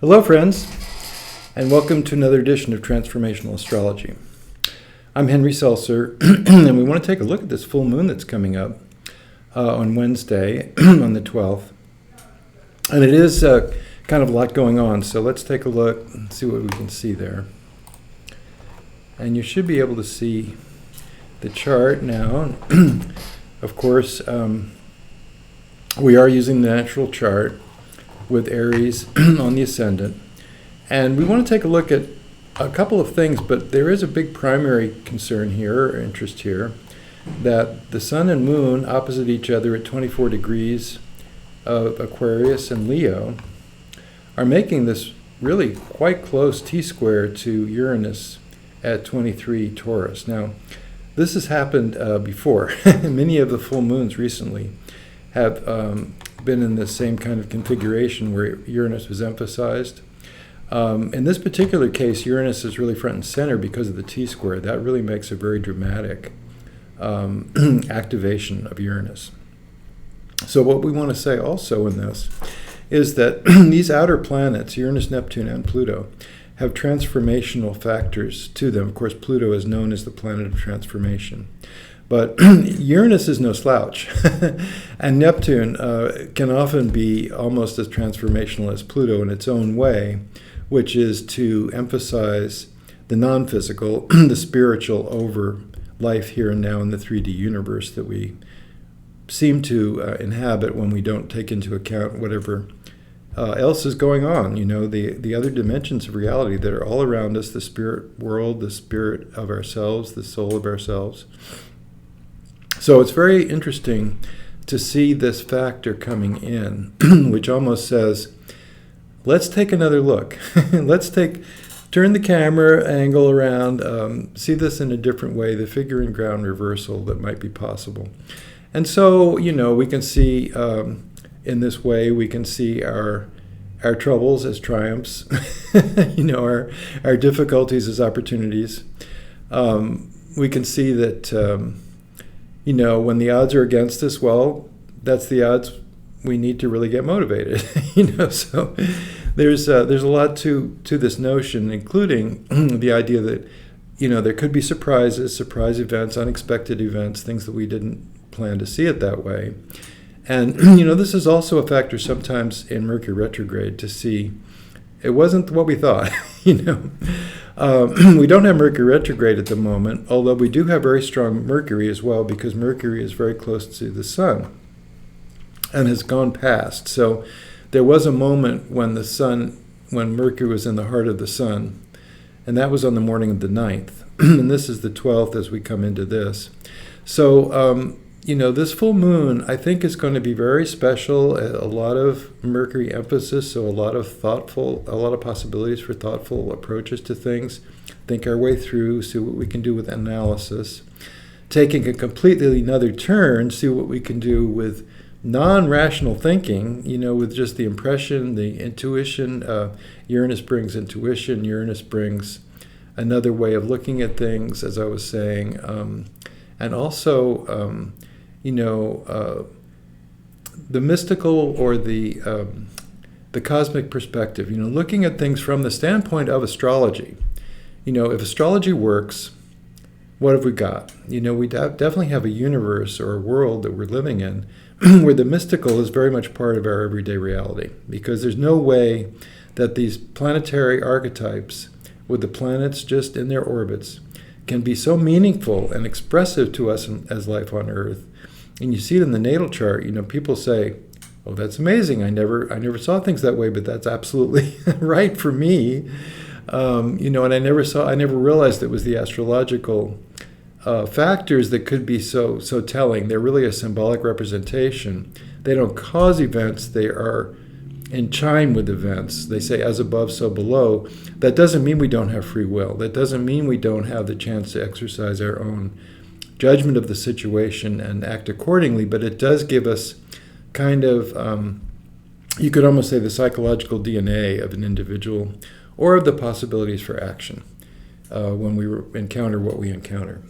Hello, friends, and welcome to another edition of Transformational Astrology. I'm Henry Seltzer, and we want to take a look at this full moon that's coming up on Wednesday, on the 12th. And it is kind of a lot going on, so let's take a look and see what we can see there. And you should be able to see the chart now. Of course, we are using the natural chart with Aries on the ascendant. And we want to take a look at a couple of things, but there is a big primary concern here, or interest here, that the sun and moon opposite each other at 24 degrees of Aquarius and Leo are making this really quite close T-square to Uranus at 23 Taurus. Now, this has happened before. Many of the full moons recently have been in the same kind of configuration where Uranus was emphasized. In this particular case, Uranus is really front and center because of the T-square. That really makes a very dramatic activation of Uranus. So what we want to say also in this is that these outer planets, Uranus, Neptune, and Pluto, have transformational factors to them. Of course, Pluto is known as the planet of transformation. But Uranus is no slouch, and Neptune can often be almost as transformational as Pluto in its own way, which is to emphasize the non-physical, the spiritual over life here and now in the 3D universe that we seem to inhabit when we don't take into account whatever else is going on, the other dimensions of reality that are all around us, the spirit world, the spirit of ourselves, the soul of ourselves. So it's very interesting to see this factor coming in, which almost says, let's take another look. Turn the camera angle around, see this in a different way, the figure and ground reversal that might be possible. And so, we can see in this way, we can see our troubles as triumphs, our difficulties as opportunities. We can see that, when the odds are against us, well, that's the odds we need to really get motivated. So there's a lot to this notion, including the idea that, there could be surprises, surprise events, unexpected events, things that we didn't plan to see it that way. And, this is also a factor sometimes in Mercury retrograde to see it wasn't what we thought, We don't have Mercury retrograde at the moment, although we do have very strong Mercury as well, because Mercury is very close to the sun and has gone past. So there was a moment when when Mercury was in the heart of the sun, and that was on the morning of the 9th. And this is the 12th as we come into this. So, this full moon, I think, is going to be very special. A lot of Mercury emphasis, so a lot of possibilities for thoughtful approaches to things. Think our way through, see what we can do with analysis. Taking a completely another turn, see what we can do with non-rational thinking, with just the impression, the intuition. Uranus brings intuition. Uranus brings another way of looking at things, as I was saying. And also, the mystical or the cosmic perspective, looking at things from the standpoint of astrology. If astrology works, what have we got? We definitely have a universe or a world that we're living in where the mystical is very much part of our everyday reality, because there's no way that these planetary archetypes with the planets just in their orbits can be so meaningful and expressive to us as life on Earth. And you see it in the natal chart. People say, "Oh, that's amazing. I never saw things that way," but that's absolutely right for me. And I never realized it was the astrological factors that could be so telling. They're really a symbolic representation. They don't cause events. They are in chime with events. They say, as above, so below. That doesn't mean we don't have free will. That doesn't mean we don't have the chance to exercise our own judgment of the situation and act accordingly, but it does give us kind of, you could almost say, the psychological DNA of an individual or of the possibilities for action when we encounter what we encounter.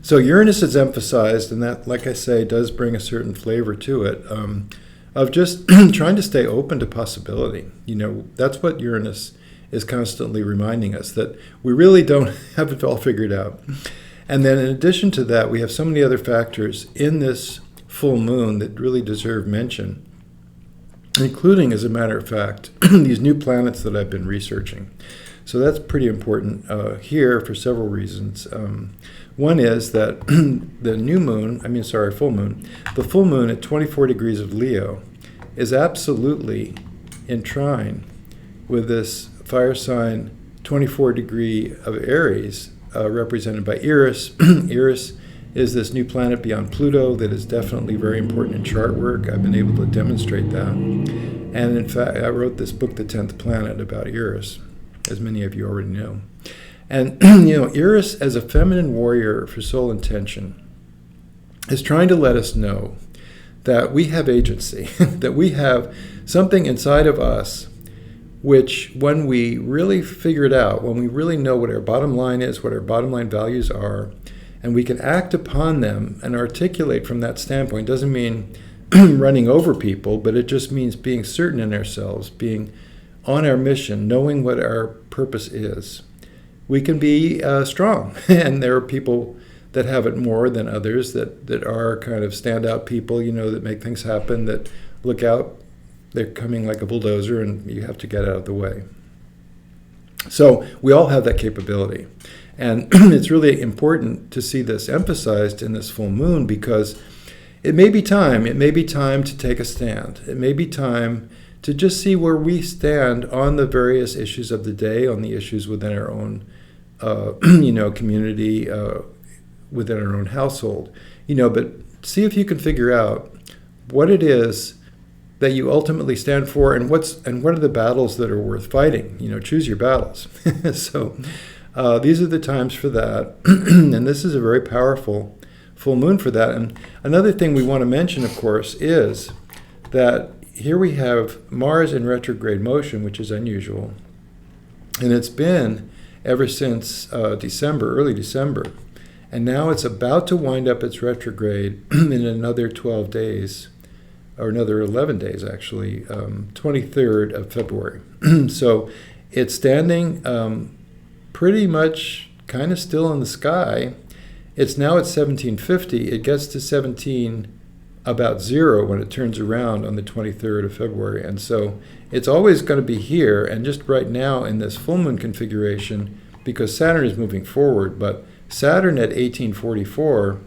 So Uranus is emphasized, and that, like I say, does bring a certain flavor to it, of just trying to stay open to possibility. That's what Uranus is constantly reminding us, that we really don't have it all figured out. And then in addition to that, we have so many other factors in this full moon that really deserve mention, including, as a matter of fact, these new planets that I've been researching. So that's pretty important here for several reasons. One is that the full moon at 24 degrees of Leo is absolutely in trine with this fire sign 24 degree of Aries, represented by Eris. Eris is this new planet beyond Pluto that is definitely very important in chart work. I've been able to demonstrate that. And in fact, I wrote this book, The 10th Planet, about Eris, as many of you already know. And, Eris, as a feminine warrior for soul intention, is trying to let us know that we have agency, that we have something inside of us which, when we really figure it out, when we really know what our bottom line is, what our bottom line values are, and we can act upon them and articulate from that standpoint, doesn't mean running over people, but it just means being certain in ourselves, being on our mission, knowing what our purpose is. We can be strong, and there are people that have it more than others, that are kind of standout people, that make things happen, that look out. They're coming like a bulldozer, and you have to get out of the way. So we all have that capability. And it's really important to see this emphasized in this full moon, because it may be time to take a stand. It may be time to just see where we stand on the various issues of the day, on the issues within our own community, within our own household. But see if you can figure out what it is that you ultimately stand for, and what are the battles that are worth fighting. Choose your battles. So these are the times for that, and this is a very powerful full moon for that. And another thing we want to mention, of course, is that here we have Mars in retrograde motion, which is unusual, and it's been ever since early December, and now it's about to wind up its retrograde in another 12 days, or another 11 days actually, 23rd of February. So it's standing pretty much kind of still in the sky. It's now at 1750. It gets to 17 about 0 when it turns around on the 23rd of February. And so it's always going to be here, and just right now in this full moon configuration, because Saturn is moving forward, but Saturn at 1844,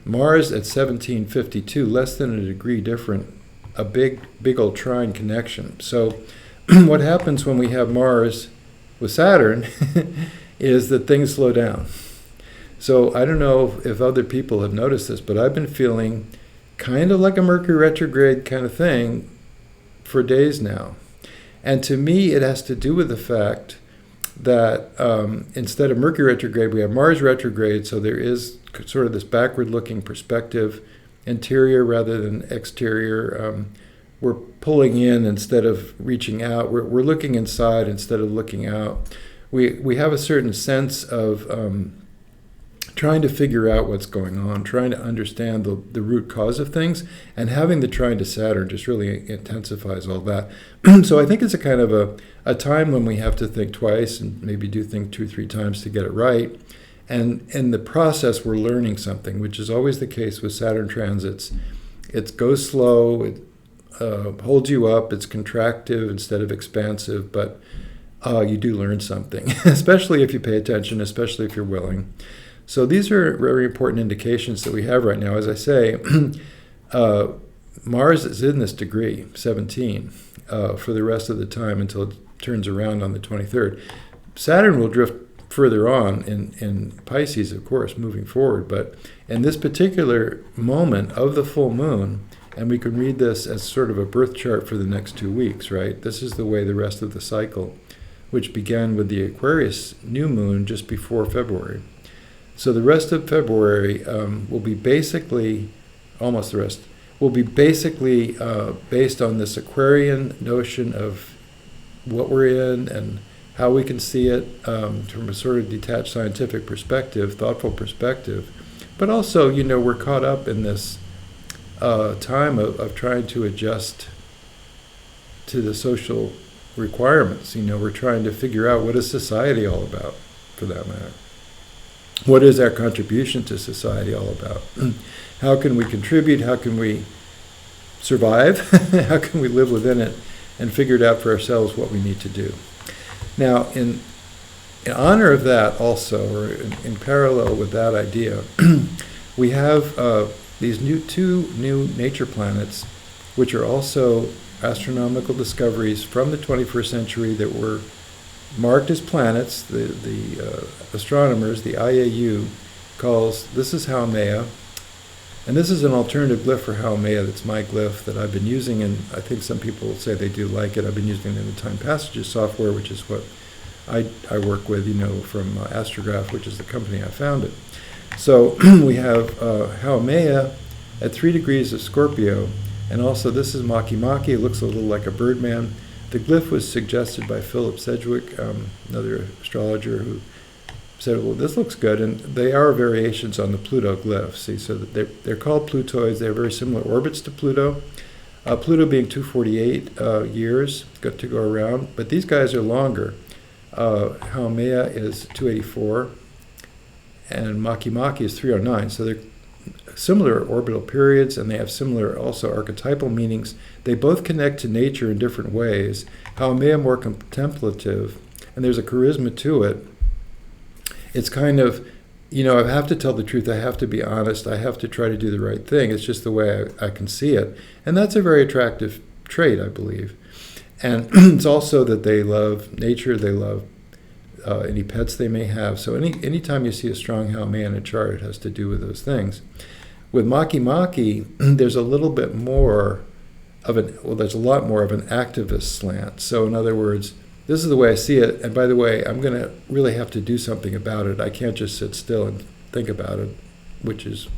Mars at 1752, less than a degree different, a big old trine connection. So what happens when we have Mars with Saturn is that things slow down. So I don't know if other people have noticed this, but I've been feeling kind of like a Mercury retrograde kind of thing for days now. And to me, it has to do with the fact that instead of Mercury retrograde, we have Mars retrograde, so there is sort of this backward-looking perspective, interior rather than exterior. We're pulling in instead of reaching out. We're looking inside instead of looking out. We have a certain sense of trying to figure out what's going on, trying to understand the root cause of things, and having the trine to Saturn just really intensifies all that. So I think it's a kind of a time when we have to think twice and maybe do think 2-3 times to get it right. And in the process, we're learning something, which is always the case with Saturn transits. It goes slow, it holds you up, it's contractive instead of expansive, but you do learn something, especially if you pay attention, especially if you're willing. So these are very important indications that we have right now. As I say, Mars is in this degree, 17, for the rest of the time until it turns around on the 23rd. Saturn will drift further on in Pisces, of course, moving forward. But in this particular moment of the full moon, and we can read this as sort of a birth chart for the next 2 weeks, right? This is the way the rest of the cycle, which began with the Aquarius new moon just before February. So the rest of February will be basically, almost the rest, will be basically based on this Aquarian notion of what we're in and how we can see it from a sort of detached scientific perspective, thoughtful perspective. But also, we're caught up in this time of trying to adjust to the social requirements. We're trying to figure out, what is society all about, for that matter. What is our contribution to society all about? How can we contribute? How can we survive? How can we live within it and figure it out for ourselves what we need to do? Now, in honor of that also, or in parallel with that idea, we have these two new nature planets, which are also astronomical discoveries from the 21st century that were marked as planets. The astronomers, the IAU, calls, this is Haumea, and this is an alternative glyph for Haumea. That's my glyph that I've been using, and I think some people say they do like it. I've been using it in the Time Passages software, which is what I work with, from Astrograph, which is the company I founded. So we have Haumea at 3 degrees of Scorpio, and also this is Makemake. It looks a little like a birdman. The glyph was suggested by Philip Sedgwick, another astrologer, who said, well, this looks good, and they are variations on the Pluto glyph. See, so that they're called Plutoids. They have very similar orbits to Pluto. Pluto being 248 years got to go around, but these guys are longer. Haumea is 284, and Makemake is 309. So they're similar orbital periods, and they have similar also archetypal meanings. They both connect to nature in different ways. Haumea more contemplative, and there's a charisma to it. It's kind of, I have to tell the truth, I have to be honest, I have to try to do the right thing. It's just the way I can see it. And that's a very attractive trait, I believe. And it's also that they love nature, they love any pets they may have. So anytime you see a strong Haumea in a chart, it has to do with those things. With Makemake, there's a little bit more there's a lot more of an activist slant. So in other words, this is the way I see it, and by the way, I'm going to really have to do something about it. I can't just sit still and think about it, which is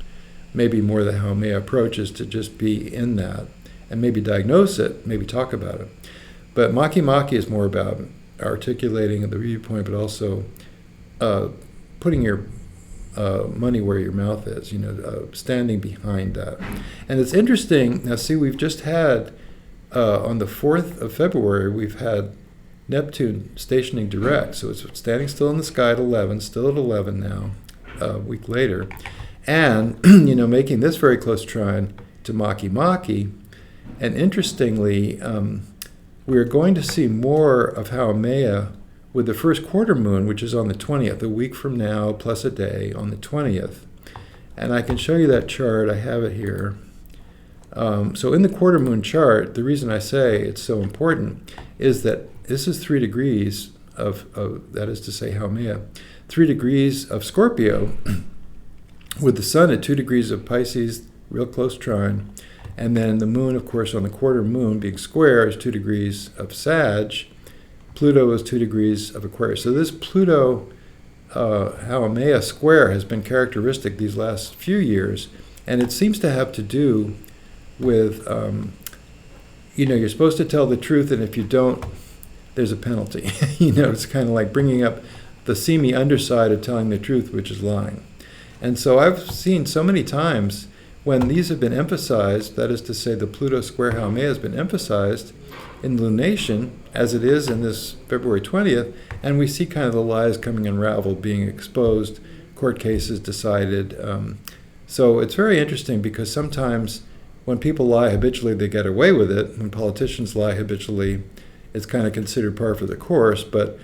maybe more the Haumea approach, is to just be in that and maybe diagnose it, maybe talk about it. But Makemake is more about articulating the viewpoint, but also putting your money where your mouth is, standing behind that. And it's interesting, now see, we've just had, on the 4th of February, we've had Neptune stationing direct, so it's standing still in the sky at 11, still at 11 now, a week later, and, making this very close trine to Makemake. And interestingly, we're going to see more of Haumea with the first quarter moon, which is on the 20th, a week from now, plus a day, on the 20th. And I can show you that chart. I have it here. So in the quarter moon chart, the reason I say it's so important is that this is 3 degrees of that is to say Haumea, 3 degrees of Scorpio, with the sun at 2 degrees of Pisces, real close trine, and then the moon, of course, on the quarter moon being square is 2 degrees of Sag. Pluto is 2 degrees of Aquarius. So this Pluto Haumea square has been characteristic these last few years, and it seems to have to do with, you're supposed to tell the truth, and if you don't, there's a penalty. It's kind of like bringing up the seamy underside of telling the truth, which is lying. And so I've seen so many times when these have been emphasized, that is to say the Pluto square Haumea has been emphasized in lunation, as it is in this February 20th, and we see kind of the lies coming unraveled, being exposed, court cases decided. So it's very interesting because sometimes when people lie habitually, they get away with it. When politicians lie habitually, it's kind of considered par for the course, but,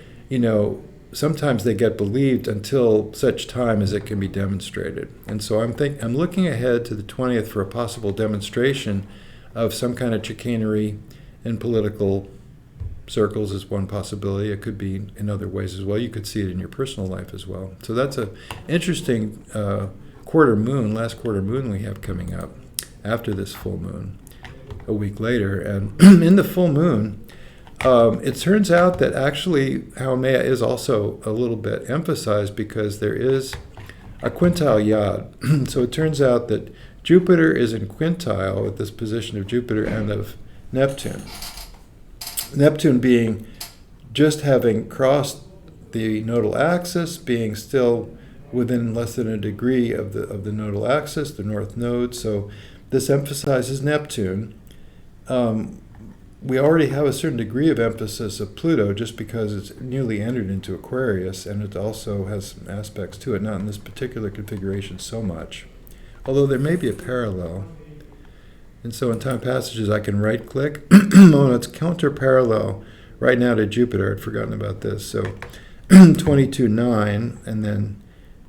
sometimes they get believed until such time as it can be demonstrated. And so I'm looking ahead to the 20th for a possible demonstration of some kind of chicanery in political circles is one possibility. It could be in other ways as well. You could see it in your personal life as well. So that's an interesting last quarter moon we have coming up after this full moon, a week later. And in the full moon, it turns out that actually Haumea is also a little bit emphasized because there is a quintile yod. So it turns out that Jupiter is in quintile at this position of Jupiter and of Neptune. Neptune being just having crossed the nodal axis, being still within less than a degree of the nodal axis, the north node. So this emphasizes Neptune. We already have a certain degree of emphasis of Pluto just because it's newly entered into Aquarius, and it also has some aspects to it, not in this particular configuration so much, although there may be a parallel. And so in time passages I can right click. Oh, it's counter parallel right now to Jupiter. I'd forgotten about this. So 22.9, and then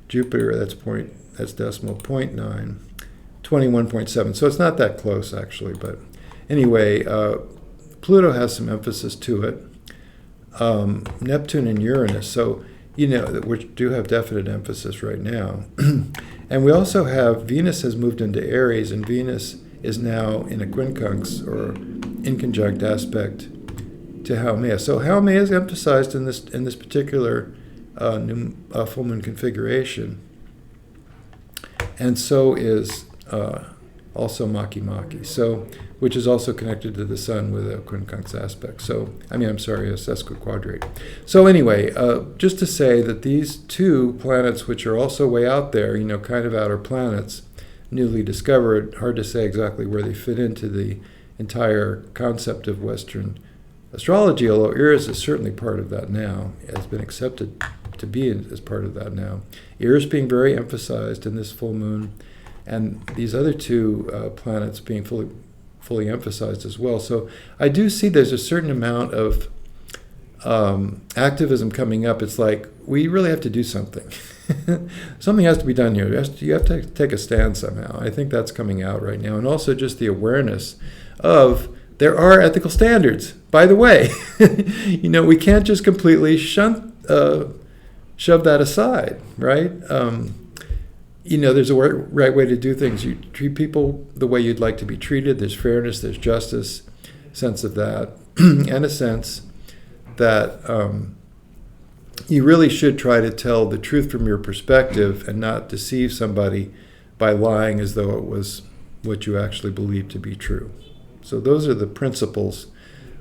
Jupiter, that's decimal 0.9, 21.7. So it's not that close actually, but anyway, Pluto has some emphasis to it. Neptune and Uranus, so which do have definite emphasis right now. And we also have Venus has moved into Aries, and Venus is now in a quincunx or inconjunct aspect to Haumea. So Haumea is emphasized in this particular full moon configuration, and so is also Maki, so which is also connected to the Sun with a quincunx aspect. So a sesquiquadrate. So anyway, just to say that these two planets, which are also way out there, kind of outer planets, newly discovered, hard to say exactly where they fit into the entire concept of Western astrology, although Eris is certainly part of that now, has been accepted to be as part of that now. Eris being very emphasized in this full moon, and these other two planets being fully emphasized as well. So I do see there's a certain amount of activism coming up. It's like we really have to do something. Something has to be done here. You have to take a stand somehow. I think that's coming out right now. And also just the awareness of there are ethical standards. By the way, we can't just completely shove that aside, right? There's a right way to do things. You treat people the way you'd like to be treated. There's fairness, there's justice, sense of that, and a sense that you really should try to tell the truth from your perspective and not deceive somebody by lying as though it was what you actually believe to be true. So those are the principles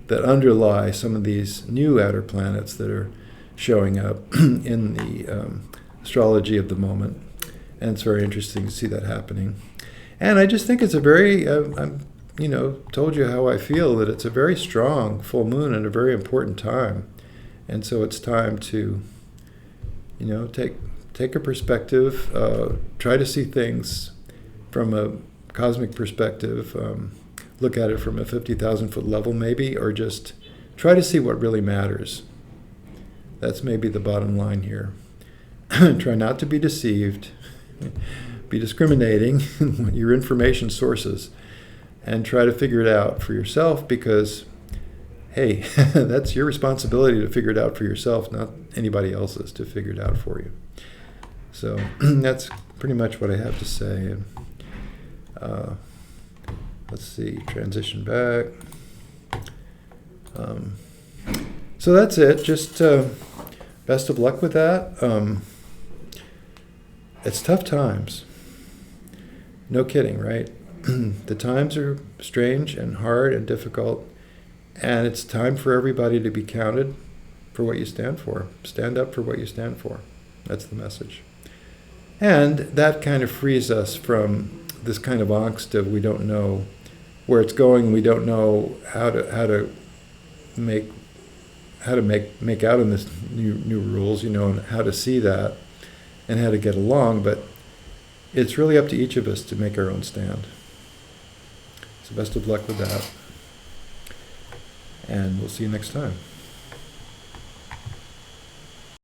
that underlie some of these new outer planets that are showing up in the astrology of the moment. And it's very interesting to see that happening. And I just think it's a very, told you how I feel, that it's a very strong full moon and a very important time. And so it's time to, take a perspective, try to see things from a cosmic perspective, look at it from a 50,000-foot level maybe, or just try to see what really matters. That's maybe the bottom line here. Try not to be deceived. Be discriminating in your information sources, and try to figure it out for yourself, because, hey, that's your responsibility to figure it out for yourself, not anybody else's to figure it out for you. So that's pretty much what I have to say. And let's see, transition back. So that's it. Just best of luck with that. It's tough times. No kidding, right? The times are strange and hard and difficult, and it's time for everybody to be counted for what you stand for. Stand up for what you stand for. That's the message. And that kind of frees us from this kind of angst of we don't know where it's going, we don't know how to make out in this new rules, and how to see that and how to get along, but it's really up to each of us to make our own stand. So best of luck with that, and we'll see you next time.